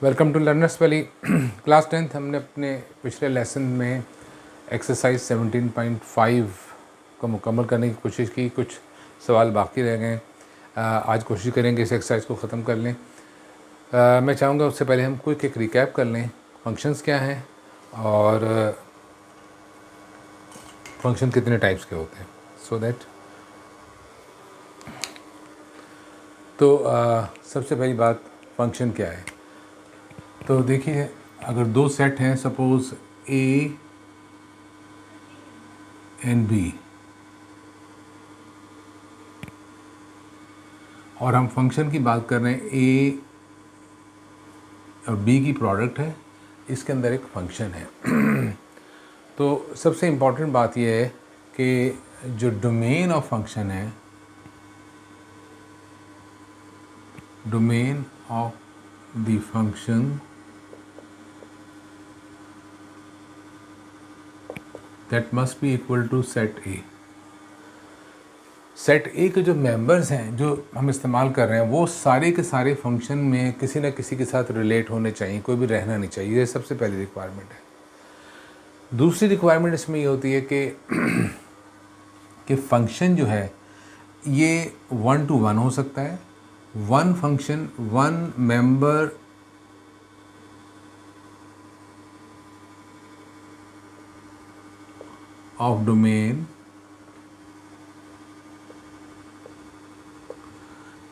Welcome to Learners Valley. Class 10th हमने अपने पिछले लेसन में एक्सरसाइज 17.5 को मुकम्मल करने की कोशिश की। कुछ सवाल बाकी रह गए। आज कोशिश करेंगे इस एक्सरसाइज को ख़त्म कर लें। मैं चाहूँगा उससे पहले हम क्विक एक रिकैप कर लें, फंक्शंस क्या हैं और फंक्शन कितने टाइप्स के होते हैं, सो दैट सबसे पहली बात, फंक्शन क्या है। तो देखिए, अगर दो सेट हैं, सपोज ए एंड बी, और हम फंक्शन की बात कर रहे हैं, ए और बी की प्रोडक्ट है, इसके अंदर एक फंक्शन है। तो सबसे इम्पॉर्टेंट बात यह है कि जो डोमेन ऑफ फंक्शन है, domain of the function that must be equal to set A. Set A के जो मेंबर्स हैं जो हम इस्तेमाल कर रहे हैं, वो सारे के सारे फंक्शन में किसी न किसी के साथ रिलेट होने चाहिए, कोई भी रहना नहीं चाहिए। ये सबसे पहली रिक्वायरमेंट है। दूसरी रिक्वायरमेंट इसमें ये होती है कि फंक्शन जो है ये 1 to 1 हो सकता है। One function, one member of domain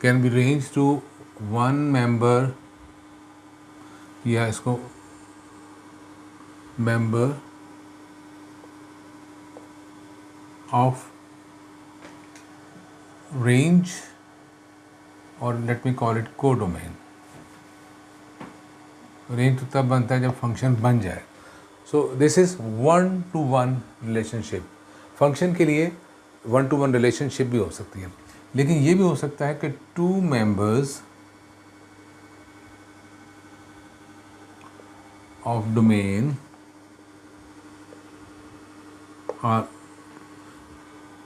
can be range to one member, या इसको मेंबर ऑफ रेंज, और let me call it codomain. Range तो तब बनता है जब फंक्शन बन जाए। So this is 1 to 1 relationship. Function के लिए 1 to 1 रिलेशनशिप भी हो सकती है, लेकिन ये भी हो सकता है कि टू मेंबर्स ऑफ डोमेन और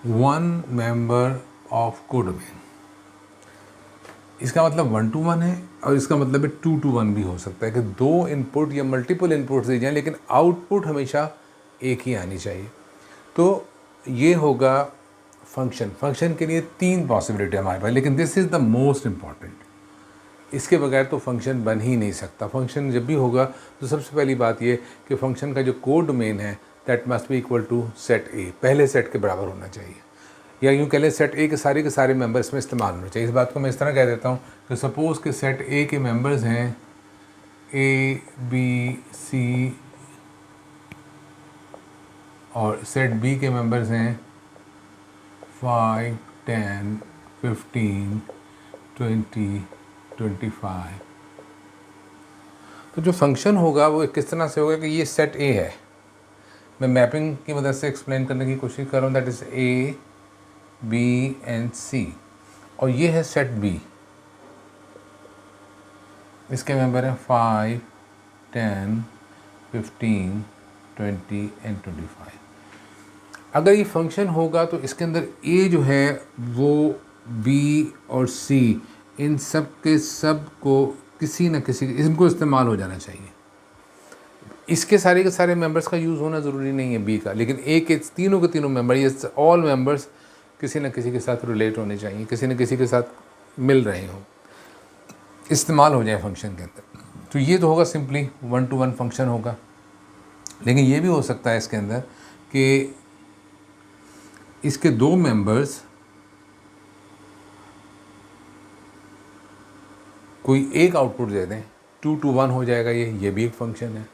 वन मेंबर ऑफ कोडोमेन। इसका मतलब 1 to 1 है, और इसका मतलब है 2 to 1 भी हो सकता है कि दो इनपुट या मल्टीपल इनपुट्स दी जाएं, लेकिन आउटपुट हमेशा एक ही आनी चाहिए। तो ये होगा फंक्शन। फंक्शन के लिए 3 पॉसिबिलिटी हमारे पास, लेकिन this is the most important. इसके बगैर तो फंक्शन बन ही नहीं सकता। फंक्शन जब भी होगा तो सबसे पहली बात ये कि फंक्शन का जो कोड डोमेन है that must be equal to set A, पहले सेट के बराबर होना चाहिए, या यूँ कह लें सेट ए के सारे मेंबर्स में इस्तेमाल होने चाहिए। इस बात को मैं इस तरह कह देता हूँ कि सपोज़ के सेट ए के मेंबर्स हैं ए बी सी, और सेट बी के मेंबर्स हैं 5 10 15 20 25। तो जो फंक्शन होगा वो किस तरह से होगा कि ये सेट ए है। मैं मैपिंग की मदद से एक्सप्लेन करने की कोशिश कर रहा हूँ। That is A B and C, और ये है सेट बी। इसके मेंबर हैं 5 10 15 20 एंड 25। अगर ये फंक्शन होगा तो इसके अंदर ए जो है वो बी और सी, इन सब के सब को किसी न किसी इनको इस्तेमाल हो जाना चाहिए। इसके सारे मेंबर्स का यूज़ होना ज़रूरी नहीं है बी का, लेकिन ए के तीनों के तीनों मेंबर, ये ऑल मेंबर्स किसी न किसी के साथ रिलेट होने चाहिए, किसी न किसी के साथ मिल रहे हों, इस्तेमाल हो जाए फंक्शन के अंदर। तो ये तो होगा सिंपली 1 to 1 फंक्शन होगा। लेकिन ये भी हो सकता है इसके अंदर कि इसके दो मेंबर्स कोई एक आउटपुट दे दें, 2 to 1 हो जाएगा, ये भी एक फंक्शन है।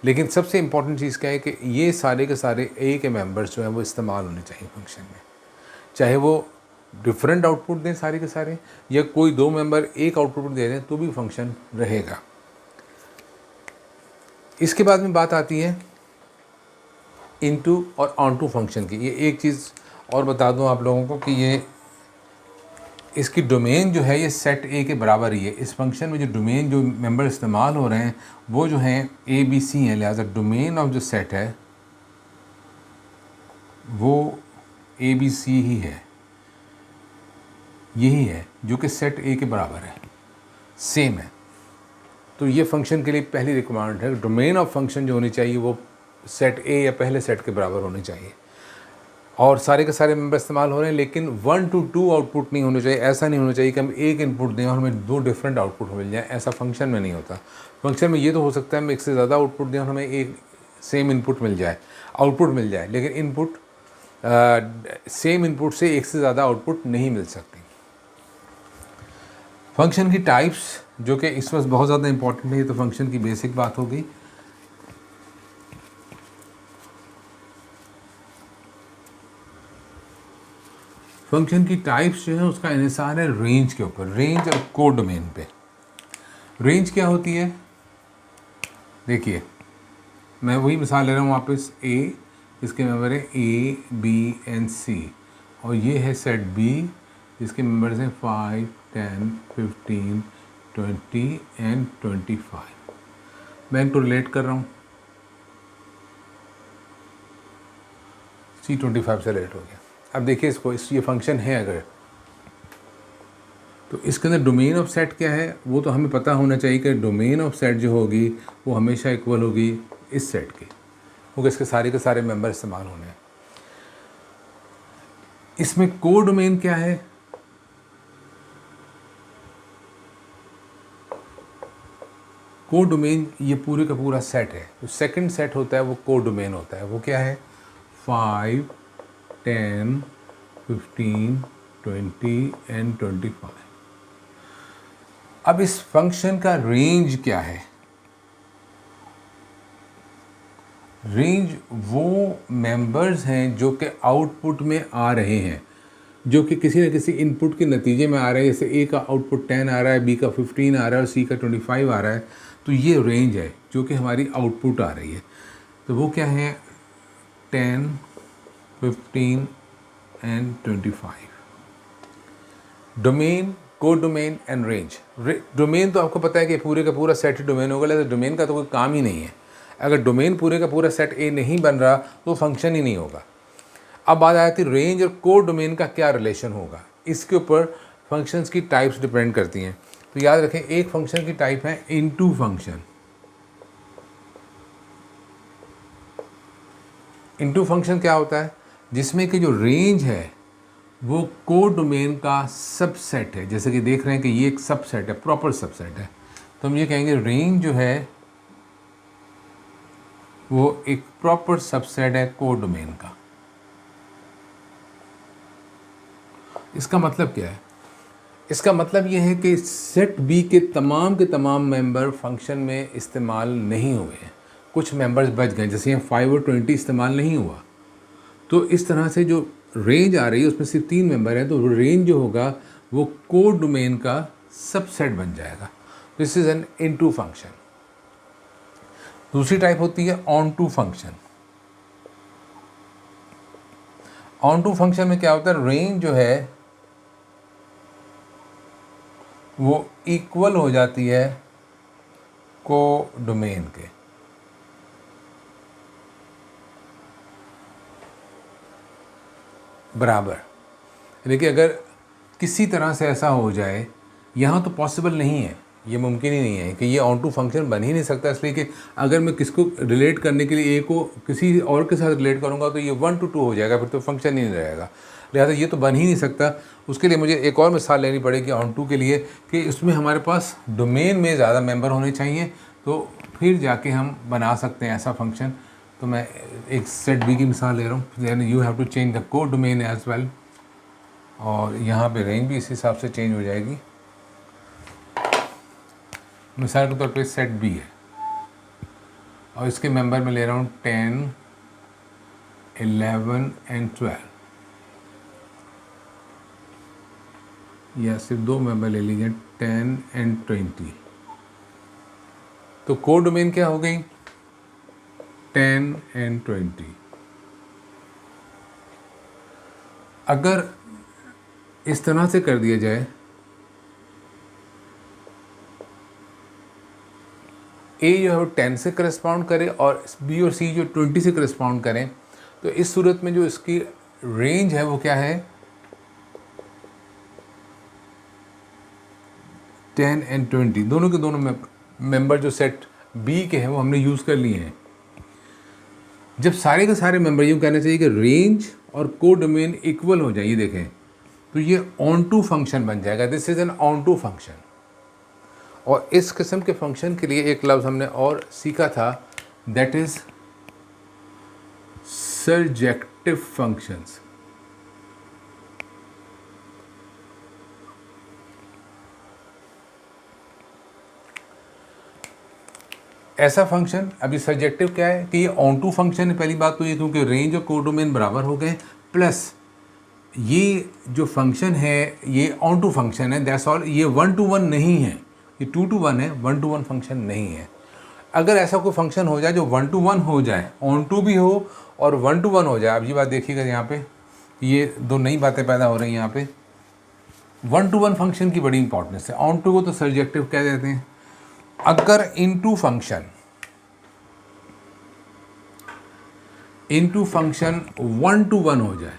लेकिन सबसे इम्पॉर्टेंट चीज़ क्या है कि ये सारे के सारे ए के मेंबर्स जो हैं वो इस्तेमाल होने चाहिए फंक्शन में, चाहे वो डिफरेंट आउटपुट दें सारे के सारे, या कोई दो मेंबर एक आउटपुट दे दें तो भी फंक्शन रहेगा। इसके बाद में बात आती है इनटू और ऑनटू फंक्शन की। ये एक चीज़ और बता दूं आप लोगों को कि ये इसकी डोमेन जो है ये सेट ए के बराबर ही है। इस फंक्शन में जो डोमेन जो मेंबर इस्तेमाल हो रहे हैं वो जो हैं ए बी सी हैं, लिहाजा डोमेन ऑफ जो सेट है वो ए बी सी ही है, यही है जो कि सेट ए के बराबर है, सेम है। तो ये फंक्शन के लिए पहली रिक्वायरमेंट है, डोमेन ऑफ फंक्शन जो होनी चाहिए वो सेट ए या पहले सेट के बराबर होनी चाहिए। और सारे के सारे मेंबर इस्तेमाल हो रहे हैं, लेकिन 1 to 2 आउटपुट नहीं होने चाहिए। ऐसा नहीं होना चाहिए कि हम एक इनपुट दें और हमें 2 डिफरेंट आउटपुट मिल जाए, ऐसा फंक्शन में नहीं होता। फंक्शन में ये तो हो सकता है हम एक से ज़्यादा आउटपुट दें और हमें एक सेम इनपुट मिल जाए, आउटपुट मिल जाए, लेकिन इनपुट सेम इनपुट से एक से ज़्यादा आउटपुट नहीं मिल सकती। फंक्शन की टाइप्स जो कि इस वक्त बहुत ज़्यादा इंपॉर्टेंट है, तो फंक्शन की बेसिक बात हो गई। फंक्शन की टाइप्स जो है उसका इन्हिसार है रेंज के ऊपर, रेंज और कोड डोमेन पे। रेंज क्या होती है, देखिए मैं वही मिसाल ले रहा हूँ वापस। ए, इसके मेंबर है ए बी एंड सी, और ये है सेट बी जिसके मेंबर्स हैं 5 10 15 20 एंड 25। मैं इनको रिलेट कर रहा हूँ, C25 से रिलेट हो गया। अब देखिए इसको, ये फंक्शन है अगर, तो इसके अंदर डोमेन ऑफ सेट क्या है वो तो हमें पता होना चाहिए कि डोमेन ऑफ सेट जो होगी वो हमेशा इक्वल होगी इस सेट के, क्योंकि इसके सारे के सारे मेंबर इस्तेमाल होने हैं। इसमें को डोमेन क्या है, को डोमेन ये पूरे का पूरा सेट है। तो सेकंड सेट होता है वो को डोमेन होता है, वो क्या है 5 10 15 20 एंड 25। अब इस फंक्शन का रेंज क्या है, रेंज वो मेंबर्स हैं जो कि आउटपुट में आ रहे हैं, जो कि किसी न किसी इनपुट के नतीजे में आ रहे हैं। जैसे ए का आउटपुट 10 आ रहा है, बी का 15 आ रहा है और सी का 25 आ रहा है, तो ये रेंज है जो कि हमारी आउटपुट आ रही है। तो वो क्या है 10 15 एंड 25। डोमेन, को डोमेन एंड रेंज। डोमेन तो आपको पता है कि पूरे का पूरा सेट ही डोमेन होगा, लेकिन डोमेन का तो कोई काम ही नहीं है। अगर डोमेन पूरे का पूरा सेट ए नहीं बन रहा तो फंक्शन ही नहीं होगा। अब बात आती है रेंज और को डोमेन का क्या रिलेशन होगा, इसके ऊपर फंक्शंस की टाइप्स डिपेंड करती हैं। तो याद रखें, एक फंक्शन की टाइप है इनटू फंक्शन। इनटू फंक्शन क्या होता है, जिसमें कि जो रेंज है वो को डोमेन का सबसेट है। जैसे कि देख रहे हैं कि ये एक सबसेट है, प्रॉपर सबसेट है, तो हम ये कहेंगे रेंज जो है वो एक प्रॉपर सबसेट है को डोमेन का। इसका मतलब क्या है, इसका मतलब ये है कि सेट बी के तमाम मेंबर फंक्शन में इस्तेमाल नहीं हुए हैं, कुछ मेंबर्स बच गए। जैसे यहाँ 5 और 20 इस्तेमाल नहीं हुआ, तो इस तरह से जो रेंज आ रही है उसमें सिर्फ 3 मेंबर हैं, तो रेंज जो होगा वो को डोमेन का सबसेट बन जाएगा। This is an into function. दूसरी टाइप होती है onto function. Onto function में क्या होता है, रेंज जो है वो इक्वल हो जाती है को डोमेन के। बराबर। लेकिन अगर किसी तरह से ऐसा हो जाए, यहाँ तो पॉसिबल नहीं है, ये मुमकिन ही नहीं है कि ये ऑन टू फंक्शन बन ही नहीं सकता, इसलिए कि अगर मैं किसको रिलेट करने के लिए ए को किसी और के साथ रिलेट करूँगा तो ये 1 to 2 हो जाएगा, फिर तो फंक्शन ही नहीं रहेगा। लिहाजा ये तो बन ही नहीं सकता। उसके लिए मुझे एक और मिसाल लेनी पड़ेगी ऑन टू के लिए, कि इसमें हमारे पास डोमेन में ज़्यादा मेंबर होने चाहिए, तो फिर जाके हम बना सकते हैं ऐसा फंक्शन। तो मैं एक सेट बी की मिसाल ले रहा हूँ, then you have to change the codomain as well, और यहाँ पे रेंज भी इस हिसाब से चेंज हो जाएगी। मिसाल के तौर पे सेट बी है और इसके मेंबर में ले रहा हूँ 10 11 एंड 12, या सिर्फ 2 मेंबर ले लीजिए 10 एंड 20। तो को डोमेन क्या हो गई 10 एंड 20। अगर इस तरह से कर दिया जाए, ए जो है 10 से करस्पॉन्ड करे और बी और सी जो 20 से करस्पॉन्ड करें, तो इस सूरत में जो इसकी रेंज है वो क्या है 10 एंड 20, दोनों के दोनों मेंबर जो सेट बी के हैं वो हमने यूज़ कर लिए हैं। जब सारे के सारे मेंबर, यूँ कहना चाहिए कि रेंज और कोडोमेन इक्वल हो जाए, ये देखें, तो ये ऑन टू फंक्शन बन जाएगा। This is an onto function. और इस किस्म के फंक्शन के लिए एक लफ्ज़ हमने और सीखा था, दैट इज़ सर्जेक्टिव फंक्शंस। ऐसा फंक्शन, अभी सर्जेक्टिव क्या है कि ये ऑन टू फंक्शन है। पहली बात तो ये, क्योंकि रेंज और कोडोमेन बराबर हो गए, प्लस ये जो फंक्शन है ये ऑन टू फंक्शन है, दैट्स ऑल। ये 1 to 1 नहीं है, ये 2 to 1 है, 1 to 1 फंक्शन नहीं है। अगर ऐसा कोई फंक्शन हो जाए जो 1 to 1 हो जाए, ऑन टू भी हो और 1 to 1 हो जाए, अब ये बात देखिएगा, यहाँ पे ये दो नई बातें पैदा हो रही हैं। यहाँ पे 1 to 1 फंक्शन की बड़ी इंपॉर्टेंस है। ऑन टू को तो सर्जेक्टिव कह देते हैं। अगर इनटू फंक्शन 1 to 1 हो जाए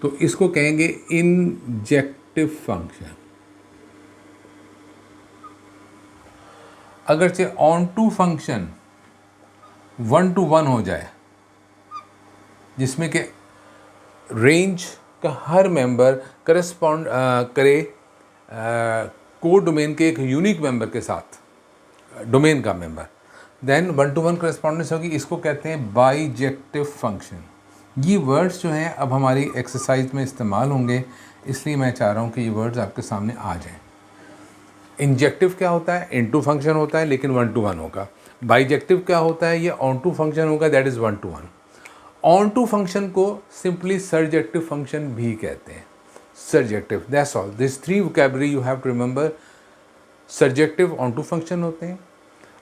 तो इसको कहेंगे इंजेक्टिव फंक्शन। अगर से ऑन टू फंक्शन 1 to 1 हो जाए, जिसमें कि रेंज का हर मेंबर करस्पॉन्ड करे कोड डोमेन के एक यूनिक मेंबर के साथ, डोमेन का मेंबर, देन 1 to 1 करस्पॉन्डेंस होगी। इसको कहते हैं बाइजेक्टिव फंक्शन। ये वर्ड्स जो हैं अब हमारी एक्सरसाइज में इस्तेमाल होंगे, इसलिए मैं चाह रहा हूँ कि ये वर्ड्स आपके सामने आ जाएं। इंजेक्टिव क्या होता है? इनटू फंक्शन होता है लेकिन 1 to 1 होगा। बाइजेक्टिव क्या होता है? ये ऑन टू फंक्शन होगा, that is 1 to 1। Onto function को सिंपली सर्जेक्टिव फंक्शन भी कहते हैं। Surjective, that's all. This 3 vocabulary you have to remember. Surjective onto function होते हैं।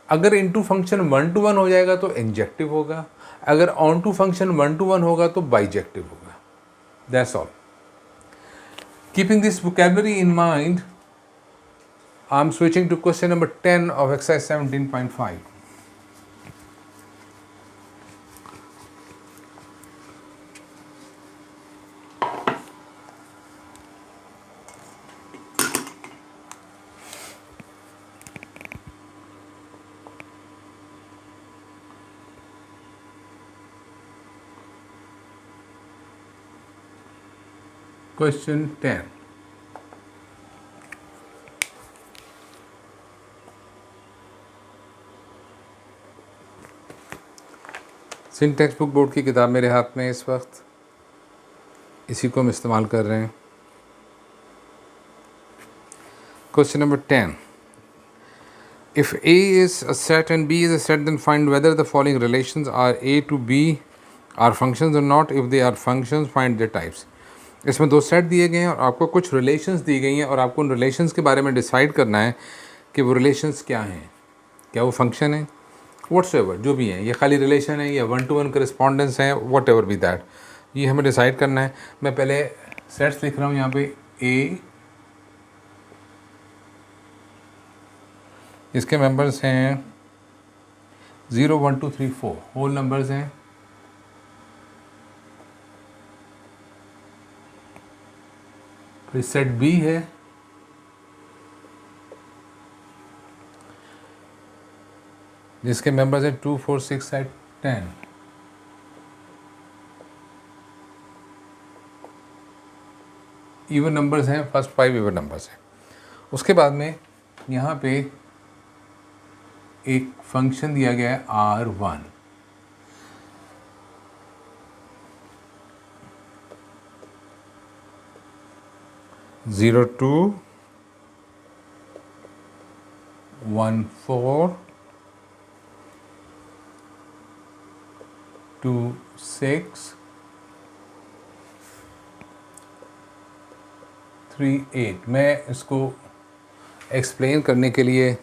अगर इनटू फंक्शन 1 to 1 हो जाएगा तो इंजेक्टिव होगा। अगर ऑन टू फंक्शन 1 to 1 होगा तो बाइजेक्टिव होगा। That's all. Keeping this vocabulary in mind, I am switching to question number 10 of exercise 17.5. Question 10. Singh textbook board की किताब मेरे हाथ में इस वक्त, इसी को हम इस्तेमाल कर रहे हैं। Question number 10. If A is a set and B is a set, then find whether the following relations are A to B are functions or not. If they are functions, find their types. इसमें दो set दिए गए हैं और आपको कुछ relations दी गई हैं और आपको उन रिलेशंस के बारे में डिसाइड करना है कि वो रिलेशंस क्या हैं, क्या वो फंक्शन है, व्हाट्सएवर जो भी हैं, ये खाली रिलेशन है या 1 to 1 करस्पॉन्डेंस है, वॉट एवर बी दैट, ये हमें डिसाइड करना है। मैं पहले सेट्स लिख रहा हूँ यहाँ पे। ए, इसके मेंबर्स हैं 0 1 2 3 4, होल नंबर्स हैं। फिर सेट बी है, जिसके मेंबर्स हैं 2 4 6 8 10। इवन नंबर्स हैं, फर्स्ट 5 इवन नंबर्स हैं। उसके बाद में यहाँ पे एक फंक्शन दिया गया है R1। ज़ीरो 2 1 4 2 6 3 8। मैं इसको एक्सप्लेन करने के लिए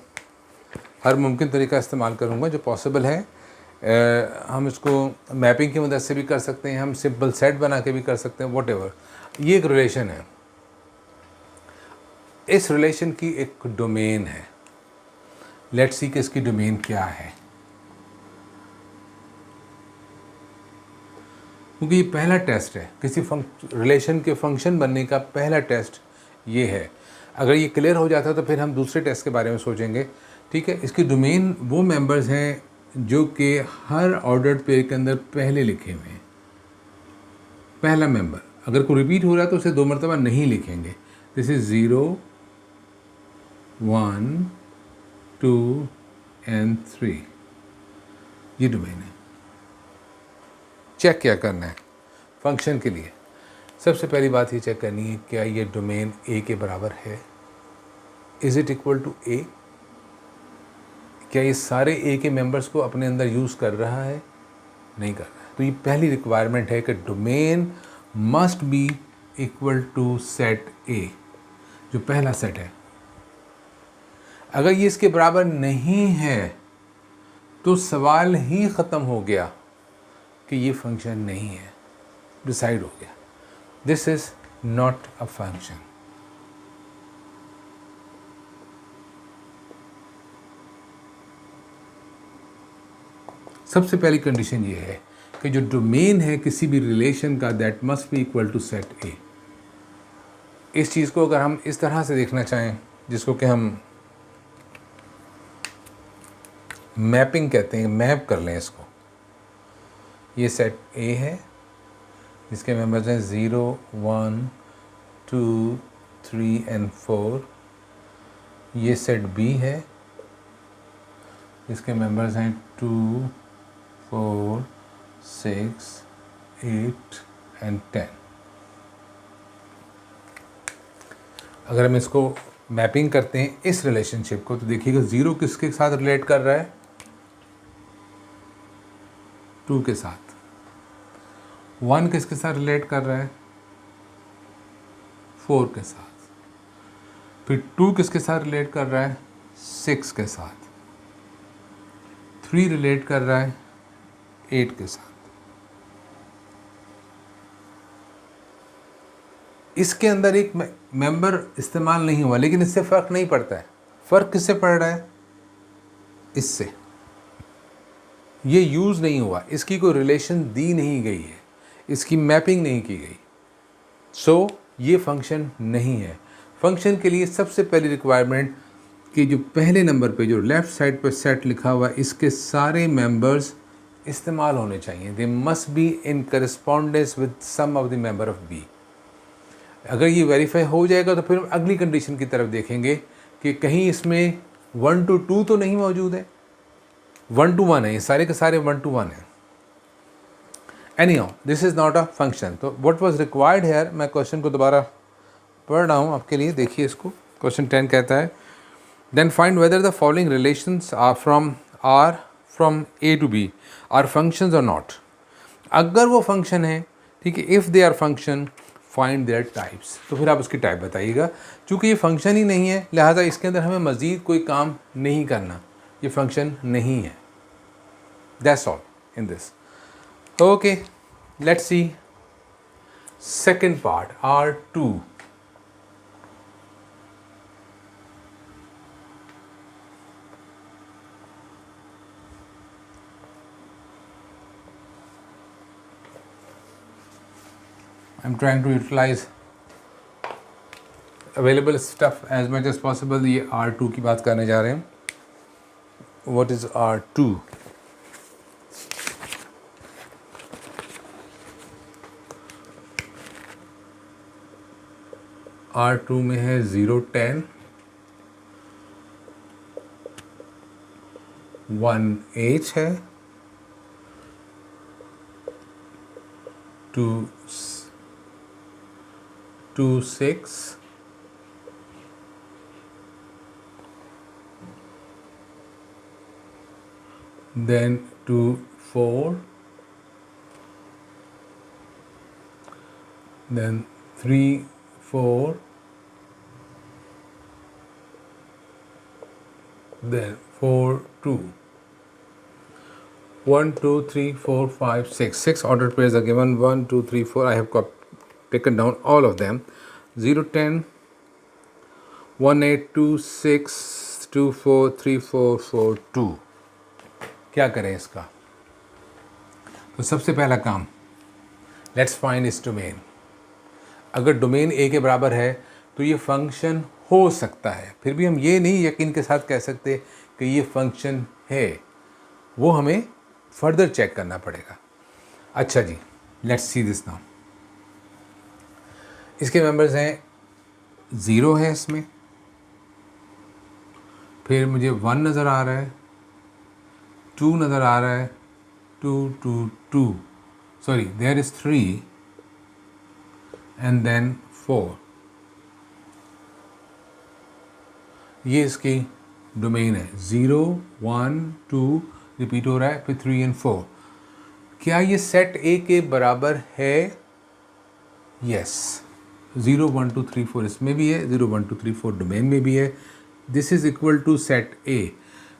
हर मुमकिन तरीका इस्तेमाल करूँगा जो पॉसिबल है। हम इसको मैपिंग की मदद से भी कर सकते हैं, हम सिंपल सेट बना के भी कर सकते हैं, वॉट एवर। ये एक रिलेशन है, इस रिलेशन की एक डोमेन है। लेट्स सी कि इसकी डोमेन क्या है, क्योंकि ये पहला टेस्ट है किसी रिलेशन के फंक्शन बनने का। पहला टेस्ट ये है। अगर ये क्लियर हो जाता है तो फिर हम दूसरे टेस्ट के बारे में सोचेंगे, ठीक है। इसकी डोमेन वो मेंबर्स हैं जो कि हर ऑर्डर्ड पेयर के अंदर पहले लिखे हुए हैं। पहला मेंबर अगर कोई रिपीट हो रहा है तो उसे 2 मरतबा नहीं लिखेंगे। दिस इज 0, 1, 2 एंड 3, ये डोमेन है। चेक क्या करना है फंक्शन के लिए? सबसे पहली बात ये चेक करनी है, क्या ये डोमेन ए के बराबर है? इज़ इट इक्वल टू ए? क्या ये सारे ए के मेंबर्स को अपने अंदर यूज़ कर रहा है? नहीं कर रहा है। तो ये पहली रिक्वायरमेंट है कि domain must be equal to set A, जो पहला सेट है। अगर ये इसके बराबर नहीं है तो सवाल ही ख़त्म हो गया कि ये फंक्शन नहीं है, डिसाइड हो गया, this is not a function. सबसे पहली कंडीशन ये है कि जो डोमेन है किसी भी रिलेशन का, that must be equal to set A. इस चीज़ को अगर हम इस तरह से देखना चाहें, जिसको कि हम मैपिंग कहते हैं, मैप कर लें इसको। ये सेट ए है जिसके मेंबर्स हैं 0, 1, 2, 3 एंड 4। ये सेट बी है जिसके मेंबर्स हैं 2, 4, 6, 8 एंड 10। अगर हम इसको मैपिंग करते हैं इस रिलेशनशिप को, तो देखिएगा 0 किसके साथ रिलेट कर रहा है? 2 के साथ। 1 किसके साथ रिलेट कर रहा है? 4 के साथ। फिर 2 किसके साथ रिलेट कर रहा है? 6 के साथ। 3 रिलेट कर रहा है 8 के साथ। इसके अंदर एक मेंबर इस्तेमाल नहीं हुआ, लेकिन इससे फ़र्क नहीं पड़ता है। फ़र्क किससे पड़ रहा है? इससे। ये यूज़ नहीं हुआ, इसकी कोई रिलेशन दी नहीं गई है, इसकी मैपिंग नहीं की गई, सो ये फंक्शन नहीं है। फंक्शन के लिए सबसे पहली रिक्वायरमेंट कि जो पहले नंबर पे जो लेफ़्ट साइड पर सेट लिखा हुआ है, इसके सारे मेंबर्स इस्तेमाल होने चाहिए। They must be in correspondence with some of the member of B. अगर ये वेरीफाई हो जाएगा तो फिर हम अगली कंडीशन की तरफ देखेंगे कि कहीं इसमें 1 to 2 तो नहीं मौजूद है। 1 to 1 है, ये सारे के सारे 1 to 1 है। Anyhow, this is not a function. तो what was required here, मैं क्वेश्चन को दोबारा पढ़ रहा हूँ आपके लिए, देखिए इसको। क्वेश्चन 10 कहता है then find whether the following relations are from A to B are functions or not. अगर वो फंक्शन है, ठीक है, if they are function find their types, तो फिर आप उसकी टाइप बताइएगा। चूँकि ये फंक्शन ही नहीं है, लिहाजा इसके अंदर हमें मज़ीद कोई काम नहीं करना, ये फंक्शन नहीं है। That's all in this. Okay, let's see second part, R2. I'm trying to utilize available stuff as much as possible. ये R2 की बात करने जा रहे हैं। What is R2? R2 में है 0, 10, 1 H है, 2, 6, then 2, 4, then 3, 4, then 4, 2. 1, 2, 3, 4, 5, 6. 6 ordered pairs are given. 1, 2, 3, 4. I have taken down all of them. 0, 10, 1, 8, 2, 6, 2, 4, 3, 4, 4, 2. क्या करें इसका? तो सबसे पहला काम, लेट्स फाइंड इस डोमेन। अगर डोमेन ए के बराबर है तो ये फंक्शन हो सकता है, फिर भी हम ये नहीं यकीन के साथ कह सकते कि ये फंक्शन है, वो हमें फर्दर चेक करना पड़ेगा। अच्छा जी, लेट्स सी दिस नाउ। इसके मेंबर्स हैं 0 है इसमें, फिर मुझे 1 नज़र आ रहा है, 2 नज़र आ रहा है, 2 2 2, sorry there is 3 and then 4। ये इसकी डोमेन है। 0 1 2 रिपीट हो रहा है, फिर 3 एंड 4। क्या ये सेट ए के बराबर है? यस। 0 1 2 3 4 इसमें भी है, 0 1 2 3 4 डोमेन में भी है। This is equal to set A.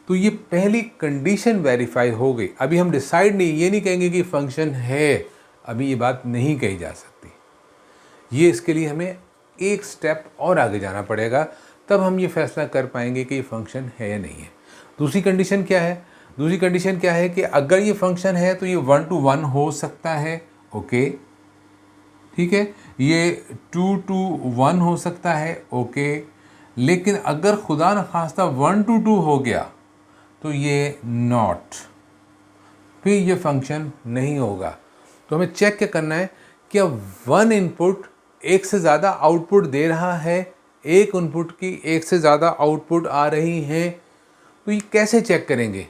तो ये पहली कंडीशन वेरीफाई हो गई। अभी हम डिसाइड नहीं, ये नहीं कहेंगे कि फंक्शन है, अभी ये बात नहीं कही जा सकती। ये इसके लिए हमें एक स्टेप और आगे जाना पड़ेगा, तब हम ये फैसला कर पाएंगे कि ये फंक्शन है या नहीं है। दूसरी कंडीशन क्या है? दूसरी कंडीशन क्या है कि अगर ये फंक्शन है तो ये 1 to 1 हो सकता है, ओके, ठीक है। ये 2 to 1 हो सकता है, ओके। लेकिन अगर खुदा न खास्ता 1 to 2 हो गया तो ये नॉट, फिर ये फंक्शन नहीं होगा। तो हमें चेक क्या करना है, क्या 1 इनपुट एक से ज़्यादा आउटपुट दे रहा है, एक इनपुट की एक से ज़्यादा आउटपुट आ रही हैं। तो ये कैसे चेक करेंगे?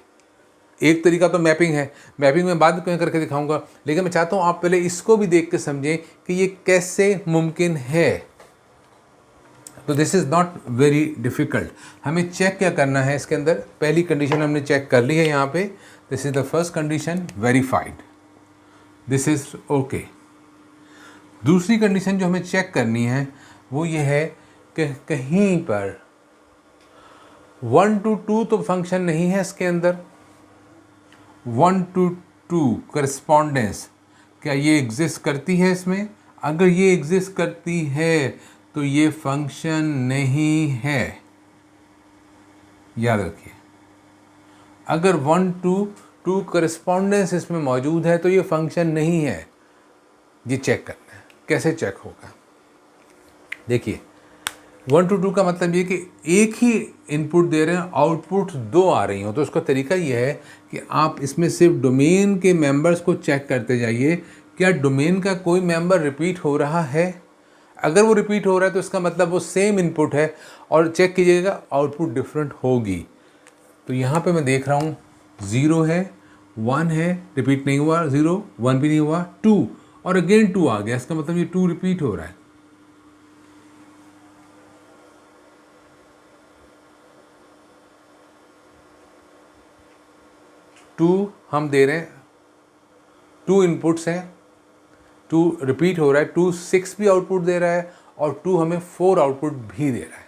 एक तरीका तो मैपिंग है, मैपिंग में बाद में करके दिखाऊंगा, लेकिन मैं चाहता हूँ आप पहले इसको भी देख के समझें कि ये कैसे मुमकिन है। तो this is not very difficult. हमें चेक क्या करना है इसके अंदर? पहली कंडीशन हमने चेक कर ली है यहाँ पे, this is the first condition, verified, this is okay. दूसरी कंडीशन जो हमें चेक करनी है वो ये है कि कहीं पर 1 to 2 तो फंक्शन नहीं है इसके अंदर। 1 to 2 करस्पॉन्डेंस, क्या ये एग्जिस्ट करती है इसमें? अगर ये एग्जिस्ट करती है तो ये फंक्शन नहीं है, याद रखिए। अगर 1 to 2 करस्पॉन्डेंस इसमें मौजूद है तो ये फंक्शन नहीं है। ये चेक करना है, कैसे चेक होगा? देखिए 1 to 2 का मतलब ये कि एक ही इनपुट दे रहे हैं, आउटपुट 2 आ रही हो। तो उसका तरीका ये है कि आप इसमें सिर्फ डोमेन के मेंबर्स को चेक करते जाइए, क्या डोमेन का कोई मेंबर रिपीट हो रहा है। अगर वो रिपीट हो रहा है तो इसका मतलब वो सेम इनपुट है, और चेक कीजिएगा आउटपुट डिफरेंट होगी। तो यहाँ पे मैं देख रहा हूँ 0 है, 1 है, रिपीट नहीं हुआ, 0 1 भी नहीं हुआ, 2 और अगेन 2 आ गया। इसका मतलब ये 2 रिपीट हो रहा है। टू हम दे रहे हैं, 2 इनपुट्स हैं, 2 रिपीट हो रहा है, 2 6 भी आउटपुट दे रहा है और 2 हमें 4 आउटपुट भी दे रहा है।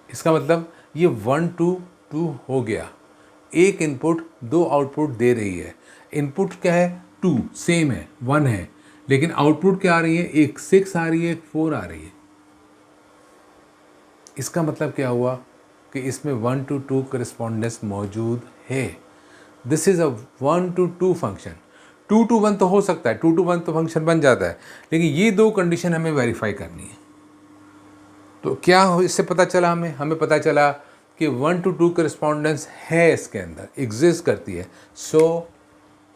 इसका मतलब ये 1 2 2 हो गया। एक इनपुट 2 आउटपुट दे रही है। इनपुट क्या है? 2 सेम है, 1 है, लेकिन आउटपुट क्या आ रही है? एक 6 आ रही है, एक 4 आ रही है। इसका मतलब क्या हुआ कि इसमें 1 to 2 करस्पॉन्डेंस मौजूद है। This is a 1 to 2 function. 2 to 1 तो हो सकता है, 2 to 1 तो फंक्शन बन जाता है, लेकिन ये दो कंडीशन हमें वेरीफाई करनी है। तो क्या हो इससे पता चला? हमें पता चला कि 1 to 2 करस्पॉन्डेंस है इसके अंदर, एग्जिस्ट करती है। सो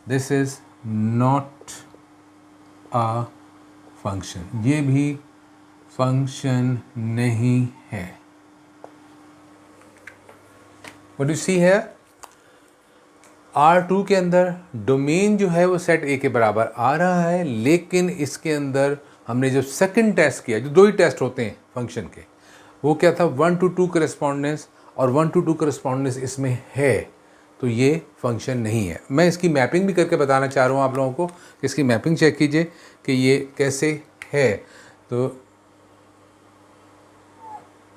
this is not a function, ये भी फंक्शन नहीं है। व्हाट यू सी है, R2 के अंदर डोमेन जो है वो सेट ए के बराबर आ रहा है, लेकिन इसके अंदर हमने जो सेकंड टेस्ट किया, जो 2 ही टेस्ट होते हैं फंक्शन के, वो क्या था? 1 to 2 करस्पॉन्डेंस, और 1 to 2 करस्पॉन्डेंस इसमें है, तो ये फंक्शन नहीं है। मैं इसकी मैपिंग भी करके बताना चाह रहा हूँ आप लोगों को, इसकी मैपिंग चेक कीजिए कि ये कैसे है। तो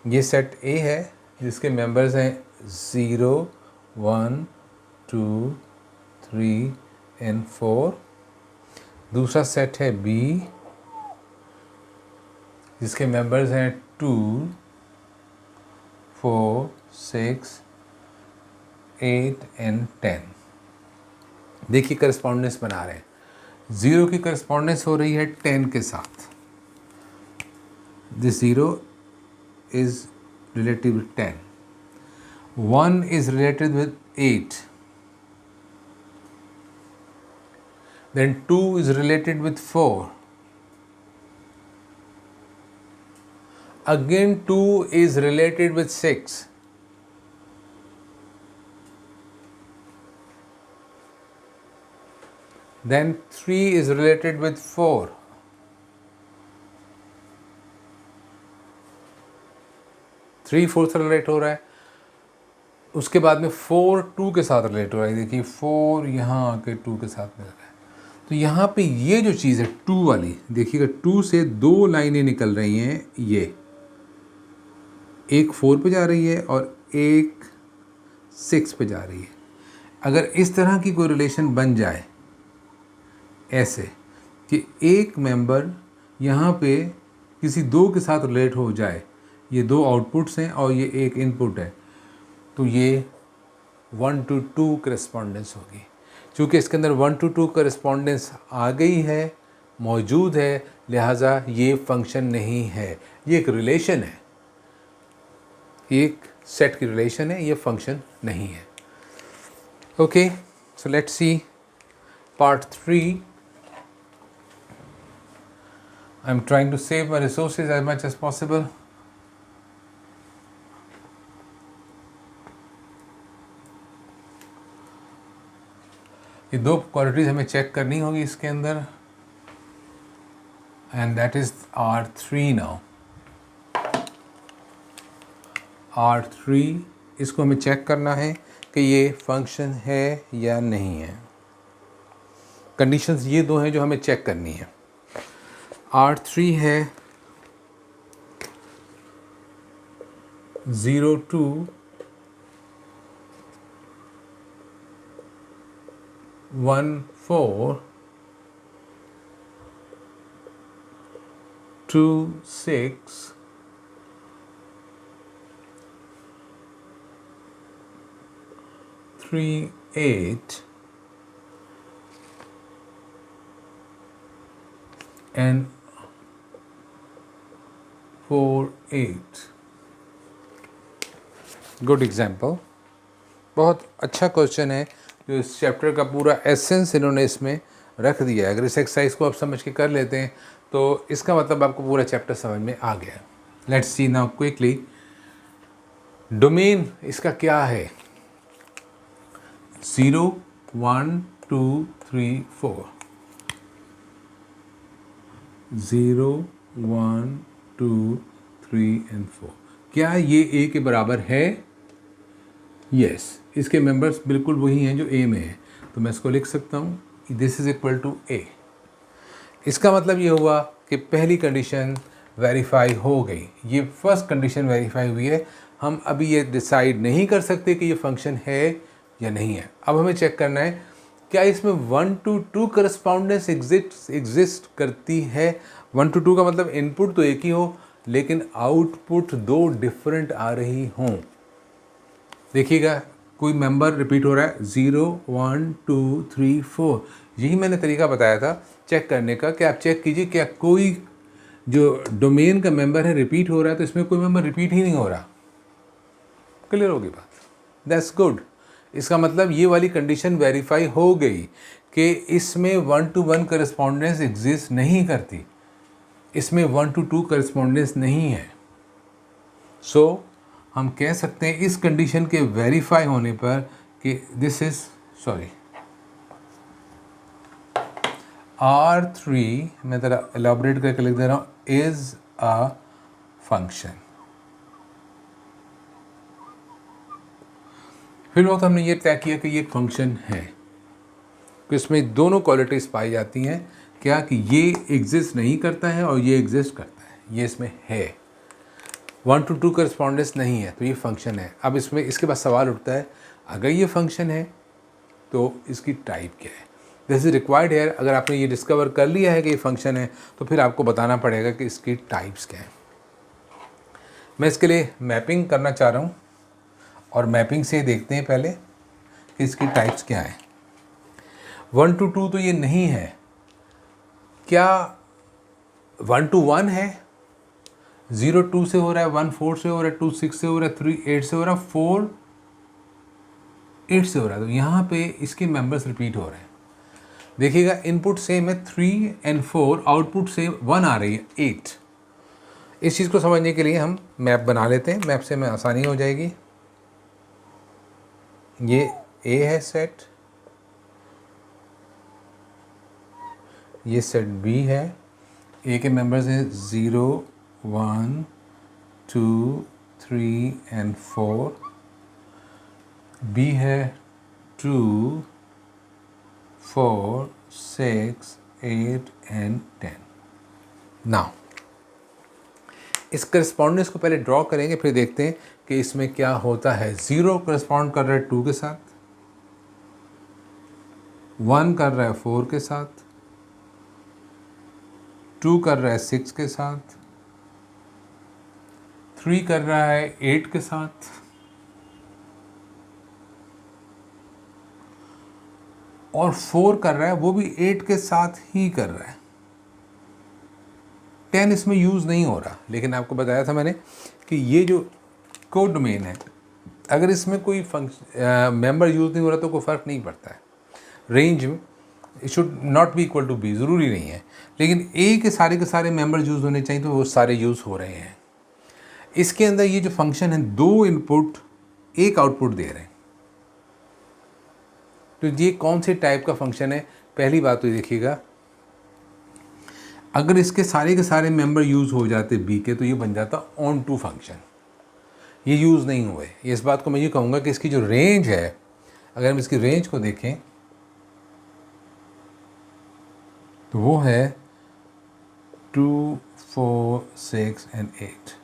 ये सेट ए है जिसके मेंबर्स हैं 0 1 2 3 एंड 4। दूसरा सेट है बी जिसके मेंबर्स हैं 2 4 6 8 एंड 10। देखिए करस्पॉन्डेंस बना रहे हैं, 0 की करस्पॉन्डेंस हो रही है 10 के साथ। This 0 is related with 10. 1 is related with 8. Then 2 is related with 4. Again 2 is related with 6. Then 3 is related with 4. 3 4 से रिलेट हो रहा है. उसके बाद में 4 2 के साथ रिलेट हो रहा है. देखिए 4 यहाँ आके 2 के साथ मिल रहा है. तो यहाँ पे ये जो चीज़ है 2 वाली, देखिएगा 2 से 2 लाइनें निकल रही हैं. ये एक 4 पे जा रही है और एक 6 पे जा रही है. अगर इस तरह की कोई रिलेशन बन जाए ऐसे कि एक मेंबर यहाँ पे किसी 2 के साथ रिलेट हो जाए, ये 2 आउटपुट्स हैं और ये एक इनपुट है, तो ये 1 to 2 करस्पॉन्डेंस होगी. चूँकि इसके अंदर 1 to 2 करस्पॉन्डेंस आ गई है, मौजूद है, लिहाजा ये फंक्शन नहीं है. ये एक रिलेशन है, एक सेट की रिलेशन है, ये फंक्शन नहीं है. Okay, so let's see part 3. I'm trying to save my resources as much as possible. ये 2 क्वालिटीज हमें चेक करनी होगी इसके अंदर, and that is R3 now. R3 इसको हमें चेक करना है कि ये फंक्शन है या नहीं है. कंडीशंस ये 2 हैं जो हमें चेक करनी है. R3 है 0 to 1 4 2 6 3 8 and 4 8. Good example. बहुत अच्छा क्वेश्चन है जो इस चैप्टर का पूरा एसेंस इन्होंने इसमें रख दिया है. अगर इस एक्सरसाइज को आप समझ के कर लेते हैं तो इसका मतलब आपको पूरा चैप्टर समझ में आ गया. Let's see now quickly. Domain इसका क्या है? 0 1 2 3 4. 0 1 2 3 and 4. क्या ये ए के बराबर है? यस, इसके मेंबर्स बिल्कुल वही हैं जो ए में है, तो मैं इसको लिख सकता हूँ दिस इज इक्वल टू ए. इसका मतलब ये हुआ कि पहली कंडीशन वेरीफाई हो गई. ये फर्स्ट कंडीशन वेरीफाई हुई है. हम अभी ये डिसाइड नहीं कर सकते कि ये फंक्शन है या नहीं है. अब हमें चेक करना है क्या इसमें 1 to 2 करस्पॉन्डेंस एग्जिस्ट करती है. 1 to 2 का मतलब इनपुट तो एक ही हो लेकिन आउटपुट 2 डिफरेंट आ रही हों. देखिएगा कोई मेंबर रिपीट हो रहा है 0 1 2 3 4. यही मैंने तरीका बताया था चेक करने का कि आप चेक कीजिए क्या कोई जो डोमेन का मेंबर है रिपीट हो रहा है, तो इसमें कोई मेंबर रिपीट ही नहीं हो रहा. क्लियर होगी बात? That's good. इसका मतलब ये वाली कंडीशन वेरीफाई हो गई कि इसमें 1 to 1 करस्पॉन्डेंस एग्जिस्ट नहीं करती, इसमें 1 to 2 करस्पॉन्डेंस नहीं है. सो हम कह सकते हैं इस कंडीशन के वेरीफाई होने पर कि दिस इज R3, मैं ज़रा एलाबोरेट करके लिख दे रहा हूँ, इज अ फंक्शन. फिर वक्त हमने ये तय किया कि ये फंक्शन है, कि इसमें दोनों क्वालिटीज़ पाई जाती हैं. क्या कि ये एग्जिस्ट नहीं करता है और ये एग्जिस्ट करता है, ये इसमें है. 1 to 2 करस्पॉन्डेंस नहीं है तो ये फंक्शन है. अब इसमें इसके बाद सवाल उठता है अगर ये फंक्शन है तो इसकी टाइप क्या है. This is required here. अगर आपने ये डिस्कवर कर लिया है कि ये फंक्शन है तो फिर आपको बताना पड़ेगा कि इसकी टाइप्स क्या है. मैं इसके लिए मैपिंग करना चाह रहा हूँ और मैपिंग से देखते हैं पहले कि इसकी टाइप्स क्या है. 1 to 2 तो ये नहीं है. क्या 1 to 1 है? 0 2 से हो रहा है, 1 4 से हो रहा है, 2 6 से हो रहा है, 3 8 से हो रहा है, 4 8 से हो रहा है। तो यहाँ पे इसके मेंबर्स रिपीट हो रहे हैं। देखिएगा इनपुट सेम है 3 एंड 4, आउटपुट सेम 1 आ रही है 8। इस चीज़ को समझने के लिए हम मैप बना लेते हैं, मैप से हमें आसानी हो जाएगी। ये ए है सेट, ये सेट बी है। ए के मेंबर्स हैं 0 1 2 3 एंड 4। बी है 2 4 6 8 एंड 10। नाउ इस करस्पॉन्डेंस को पहले ड्रॉ करेंगे, फिर देखते हैं कि इसमें क्या होता है। 0 करस्पॉन्ड कर रहा है 2 के साथ, 1 कर रहा है 4 के साथ, 2 कर रहा है 6 के साथ, 3 कर रहा है 8 के साथ, और 4 कर रहा है वो भी 8 के साथ ही कर रहा है। 10 इसमें यूज़ नहीं हो रहा, लेकिन आपको बताया था मैंने कि ये जो कोड डोमेन है, अगर इसमें कोई मेंबर यूज़ नहीं हो रहा तो कोई फ़र्क नहीं पड़ता है। रेंज में it should not be equal to B, ज़रूरी नहीं है, लेकिन ए के सारे मेंबर यूज़ होने चाहिए, तो वो सारे यूज़ हो रहे हैं। इसके अंदर ये जो फंक्शन है 2 इनपुट 1 आउटपुट दे रहे हैं। तो ये कौन से टाइप का फंक्शन है? पहली बात तो ये देखिएगा, अगर इसके सारे के सारे मेंबर यूज़ हो जाते बी के, तो ये बन जाता ऑन टू फंक्शन। ये यूज़ नहीं हुए। इस बात को मैं ये कहूँगा कि इसकी जो रेंज है, अगर हम इसकी रेंज को देखें तो वो है 2 4 6 एंड 8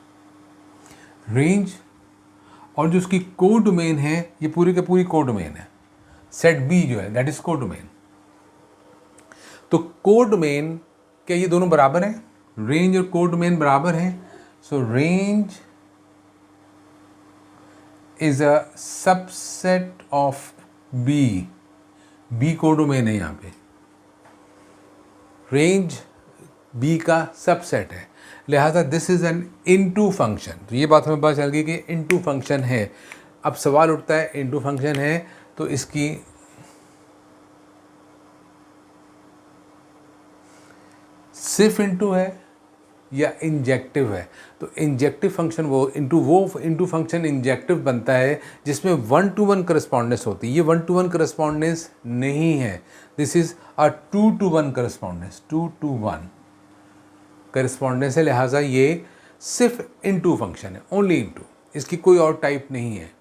रेंज। और जो उसकी कोड डोमेन है, ये पूरी का पूरी कोड डोमेन है। सेट बी जो है दैट इज कोड डोमेन। तो कोड डोमेन, क्या ये दोनों बराबर हैं? रेंज और कोड डोमेन बराबर हैं। So range is a subset of B. B codomain है यहाँ पे, रेंज बी का सबसेट है, लिहाजा this is an into function. तो ये बात हमें पता चल गई कि इनटू फंक्शन है। अब सवाल उठता है इनटू फंक्शन है तो इसकी सिर्फ इनटू है या इंजेक्टिव है? तो इंजेक्टिव फंक्शन वो इनटू फंक्शन इंजेक्टिव बनता है जिसमें 1 to 1 करस्पॉन्डेंस होती है। ये 1 to 1 करस्पॉन्डेंस नहीं है, this is a 2 to 1 correspondence. 2 to 1 correspondence है, लिहाजा ये सिर्फ इनटू फंक्शन है, ओनली इनटू, इसकी कोई और टाइप नहीं है।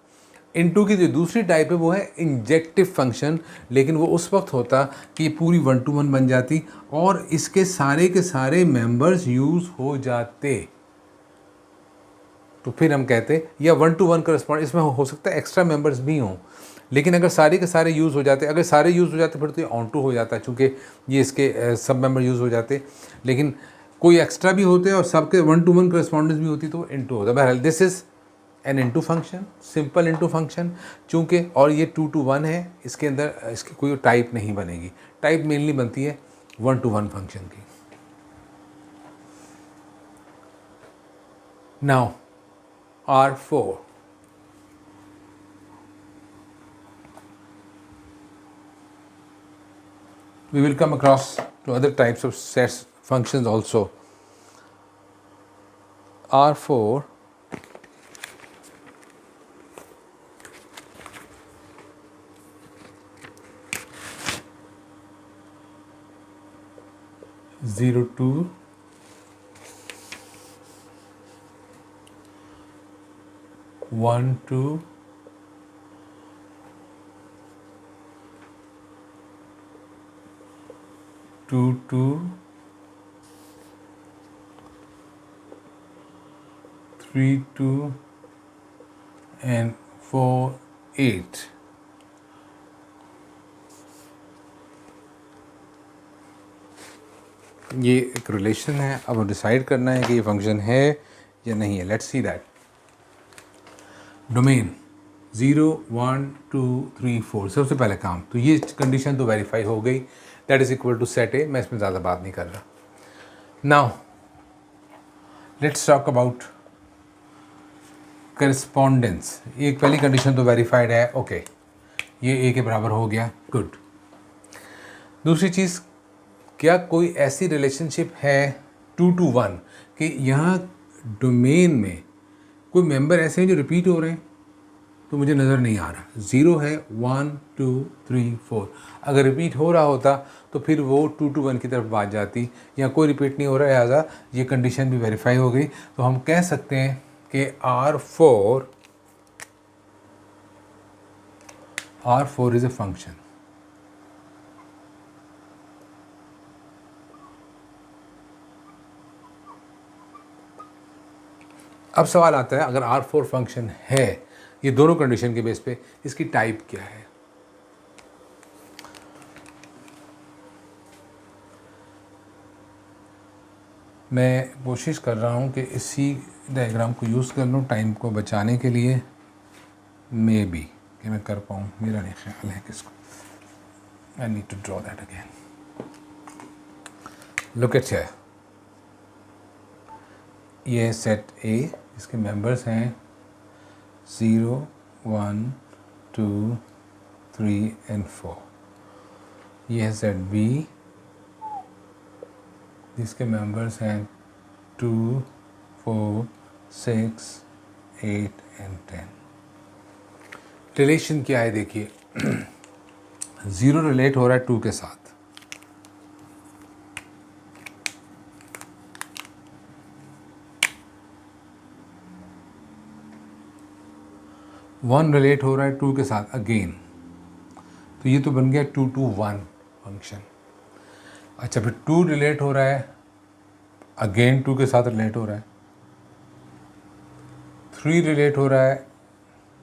इनटू की जो दूसरी टाइप है वो है इंजेक्टिव फंक्शन, लेकिन वो उस वक्त होता कि ये पूरी 1 to 1 बन जाती और इसके सारे के सारे मेंबर्स यूज़ हो जाते। तो फिर हम कहते या 1 to 1 करस्पॉन्ड, इसमें हो सकता है एक्स्ट्रा मेंबर्स भी हों, लेकिन अगर सारे के सारे यूज़ हो जाते, अगर सारे यूज़ हो जाते फिर तो ये ऑन टू हो जाता, चूँकि ये इसके सब मेंबर यूज़ हो जाते। लेकिन कोई एक्स्ट्रा भी होते और सबके 1 to 1 करस्पॉन्डेंस भी होती तो इनटू होता। बहरहाल this is N into function, simple into function. चूँकि और ये 2 to 1 है, इसके अंदर इसकी कोई टाइप नहीं बनेगी। टाइप मेनली बनती है 1 to 1 फंक्शन की। Now R4, we will come across to other types of sets functions also. R4 0 2 1 2 2 2 3 2 and 4 8। ये एक रिलेशन है। अब डिसाइड करना है कि ये फंक्शन है या नहीं है। Let's see that. डोमेन 0 1 2 3 4 सबसे पहले काम, तो ये कंडीशन तो वेरीफाई हो गई, that is equal to set A. मैं इसमें ज़्यादा बात नहीं कर रहा। Now let's talk about correspondence. एक पहली कंडीशन तो वेरीफाइड है, ओके, ये ए के बराबर हो गया, गुड। दूसरी चीज़, क्या कोई ऐसी रिलेशनशिप है 2 to 1 कि यहाँ डोमेन में कोई मेंबर ऐसे हैं जो रिपीट हो रहे हैं? तो मुझे नज़र नहीं आ रहा। 0 है, 1 2 3 4। अगर रिपीट हो रहा होता तो फिर वो 2 to 1 की तरफ बात जाती। यहाँ कोई रिपीट नहीं हो रहा है, लिहाजा ये कंडीशन भी वेरीफाई हो गई। तो हम कह सकते हैं कि R4 इज़ ए फंक्शन। अब सवाल आता है, अगर R4 फंक्शन है, ये दोनों कंडीशन के बेस पे, इसकी टाइप क्या है? मैं कोशिश कर रहा हूँ कि इसी डायग्राम को यूज़ कर लूँ टाइम को बचाने के लिए, मे बी कि मैं कर पाऊँ, मेरा नहीं ख्याल है किसको। I need to draw that again. Look at here, ये है सेट ए, इसके मेंबर्स हैं 0 1 2 3 and 4। ये है सेट बी, जिसके मेंबर्स हैं 2 4 6 8 and 10। रिलेशन क्या है देखिए, 0 रिलेट हो रहा है 2 के साथ, 1 रिलेट हो रहा है 2 के साथ अगेन, तो ये तो बन गया 2 to 1 फंक्शन। अच्छा, फिर 2 रिलेट हो रहा है अगेन 2 के साथ रिलेट हो रहा है, 3 रिलेट हो रहा है,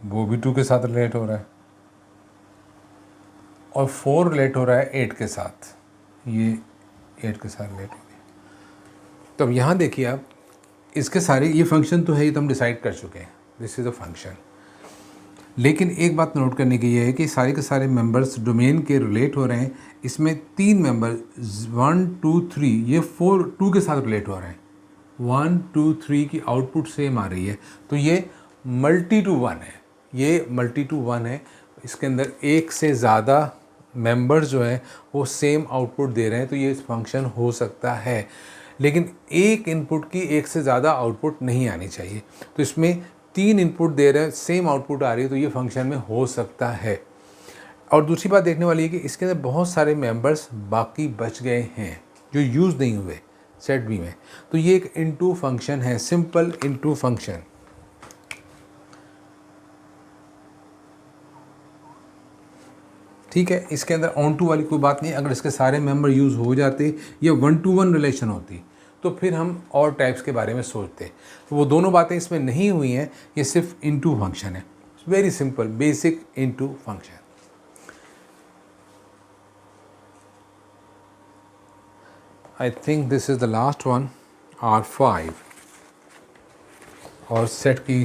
वो भी 2 के साथ रिलेट हो रहा है, और 4 रिलेट हो रहा है 8 के साथ, ये 8 के साथ रिलेट हो गया। तो अब यहाँ देखिए आप, इसके सारे ये फंक्शन तो है, ये तो हम डिसाइड कर चुके हैं, दिस इज़ अ फंक्शन। लेकिन एक बात नोट करने की ये है कि सारे के सारे मेंबर्स डोमेन के रिलेट हो रहे हैं। इसमें 3 मेंबर 1 2 3, ये 2 के साथ रिलेट हो रहे हैं। 1 2 3 की आउटपुट सेम आ रही है, तो ये मल्टी टू 1 है, ये मल्टी टू 1 है। इसके अंदर एक से ज़्यादा मेंबर्स जो हैं वो सेम आउटपुट दे रहे हैं, तो ये फंक्शन हो सकता है। लेकिन एक इनपुट की एक से ज़्यादा आउटपुट नहीं आनी चाहिए। तो इसमें 3 इनपुट दे रहे हैं, सेम आउटपुट आ रही है, तो ये फंक्शन में हो सकता है। और दूसरी बात देखने वाली है कि इसके अंदर बहुत सारे मेंबर्स बाकी बच गए हैं जो यूज़ नहीं हुए सेट बी में, तो ये एक इनटू फंक्शन है, सिंपल इनटू फंक्शन। ठीक है, इसके अंदर ऑन टू वाली कोई बात नहीं। अगर इसके सारे मेंबर यूज़ हो जाते या 1 to 1 रिलेशन होती तो फिर हम और टाइप्स के बारे में सोचते। तो वो दोनों बातें इसमें नहीं हुई हैं, ये सिर्फ इनटू फंक्शन है, very simple basic into function. I think this is the last one, R5। और सेट की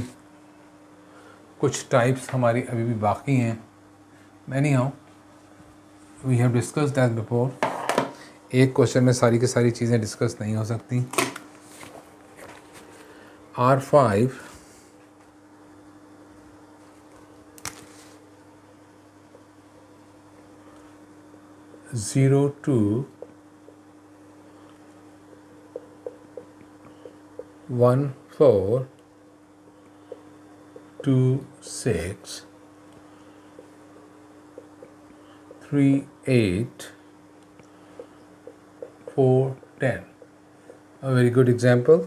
कुछ टाइप्स हमारी अभी भी बाकी हैं। Anyhow, we have discussed that before. एक क्वेश्चन में सारी की सारी चीज़ें डिस्कस नहीं हो सकती। R5 0 to 1 4 2 6 3 8 4 10। A very good example.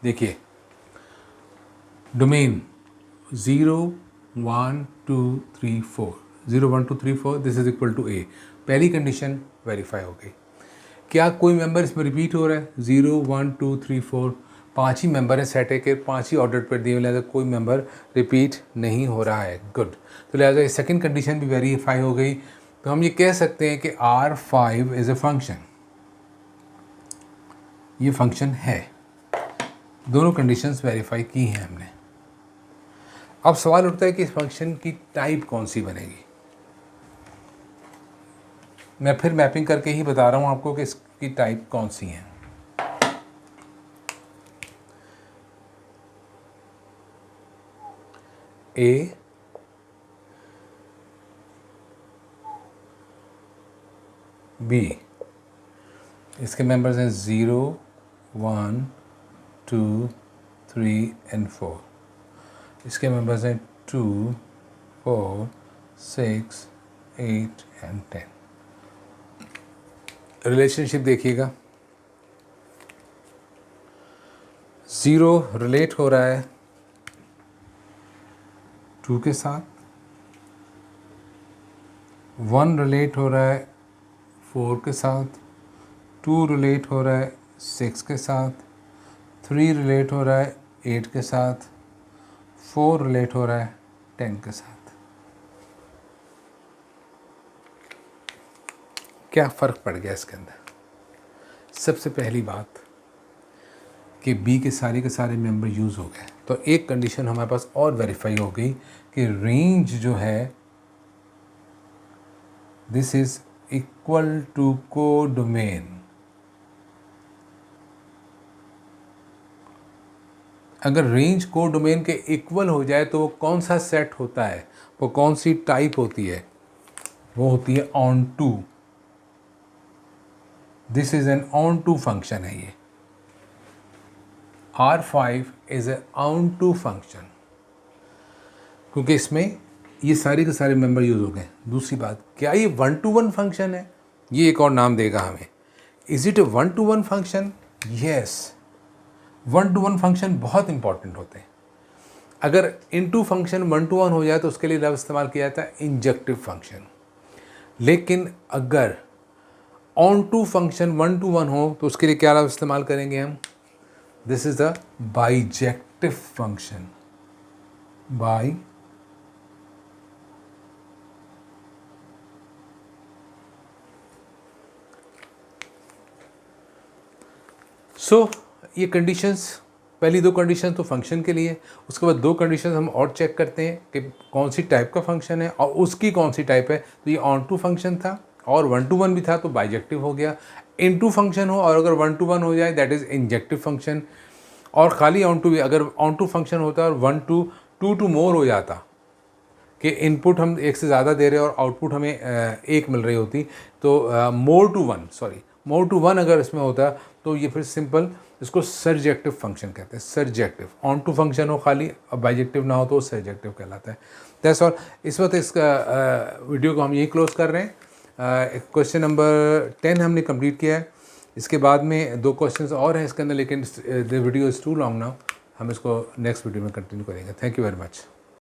देखिए, domain 0 1 2 3 4, 0 1 2 3 4, this is equal to ए। पहली कंडीशन वेरीफाई हो गई। क्या कोई मेंबर इसमें रिपीट हो रहा है? 0 1 2 3 4, 5 ही मेंबर है सेट ए के, 5 ही ऑर्डर पर दिए हुए, लिहाजा कोई मेंबर रिपीट नहीं हो रहा है। गुड। तो लिहाजा ये सेकेंड कंडीशन भी वेरीफाई हो गई। तो हम ये कह सकते हैं कि R5 इज़ ए फंक्शन, ये फंक्शन है। दोनों कंडीशंस वेरीफाई की हैं हमने। अब सवाल उठता है कि इस फंक्शन की टाइप कौन सी बनेगी। मैं फिर मैपिंग करके ही बता रहा हूँ आपको कि इसकी टाइप कौन सी है। ए, बी, इसके मेंबर्स हैं 0, 1, 2, 3 एंड 4। इसके मेंबर्स हैं 2, 4, 6, 8 एंड 10। रिलेशनशिप देखिएगा, 0 रिलेट हो रहा है 2 के साथ, 1 रिलेट हो रहा है 4 के साथ, 2 रिलेट हो रहा है 6 के साथ, 3 रिलेट हो रहा है 8 के साथ, 4 रिलेट हो रहा है 10 के साथ। क्या फ़र्क पड़ गया इसके अंदर? सबसे पहली बात कि बी के सारे मेंबर यूज़ हो गए, तो एक कंडीशन हमारे पास और वेरीफाई हो गई कि रेंज जो है this is equal to codomain. अगर रेंज कोडोमेन के इक्वल हो जाए तो वो कौन सा सेट होता है, वो कौन सी टाइप होती है? वो होती है onto. This is an onto function है ये। R5 is a onto function, क्योंकि इसमें ये सारे के सारे मेंबर यूज हो गए। दूसरी बात, क्या ये 1-to-1 फंक्शन है? ये एक और नाम देगा हमें। Is it A 1-to-1 function? Yes, 1-to-1 function बहुत इंपॉर्टेंट होते हैं। अगर इनटू फंक्शन 1-to-1 हो जाए तो उसके लिए लफ्ज़ इस्तेमाल किया जाता है इंजेक्टिव फंक्शन। लेकिन अगर ऑन टू फंक्शन 1-to-1 हो तो उसके लिए क्या लफ्ज़ इस्तेमाल करेंगे हम? This is the bijective function. By so ये कंडीशंस, पहली 2 कंडीशन तो फंक्शन के लिए, उसके बाद 2 कंडीशन हम और चेक करते हैं कि कौन सी टाइप का फंक्शन है और उसकी कौन सी टाइप है। तो ये ऑन टू फंक्शन था और 1-to-1 भी था तो बाइजेक्टिव हो गया। इनटू फंक्शन हो और अगर 1-to-1 हो जाए दैट इज़ इंजेक्टिव फंक्शन। और खाली ऑन टू भी, अगर ऑन टू फंक्शन होता और 2 to मोर हो जाता कि इनपुट हम एक से ज़्यादा दे रहे हैं और आउटपुट हमें एक मिल रही होती, तो मोर टू वन अगर इसमें होता तो ये फिर सिंपल इसको सर्जेक्टिव फंक्शन कहते हैं। सर्जेक्टिव, ऑन टू फंक्शन हो खाली, अब बाइजेक्टिव ना हो तो सर्जेक्टिव कहलाता है। That's all. इस वक्त इसका वीडियो को हम यही क्लोज कर रहे हैं। क्वेश्चन नंबर 10 हमने कंप्लीट किया है। इसके बाद में 2 क्वेश्चंस और हैं इसके अंदर, लेकिन the video is too long now, हम इसको नेक्स्ट वीडियो में कंटिन्यू करेंगे। Thank you very much.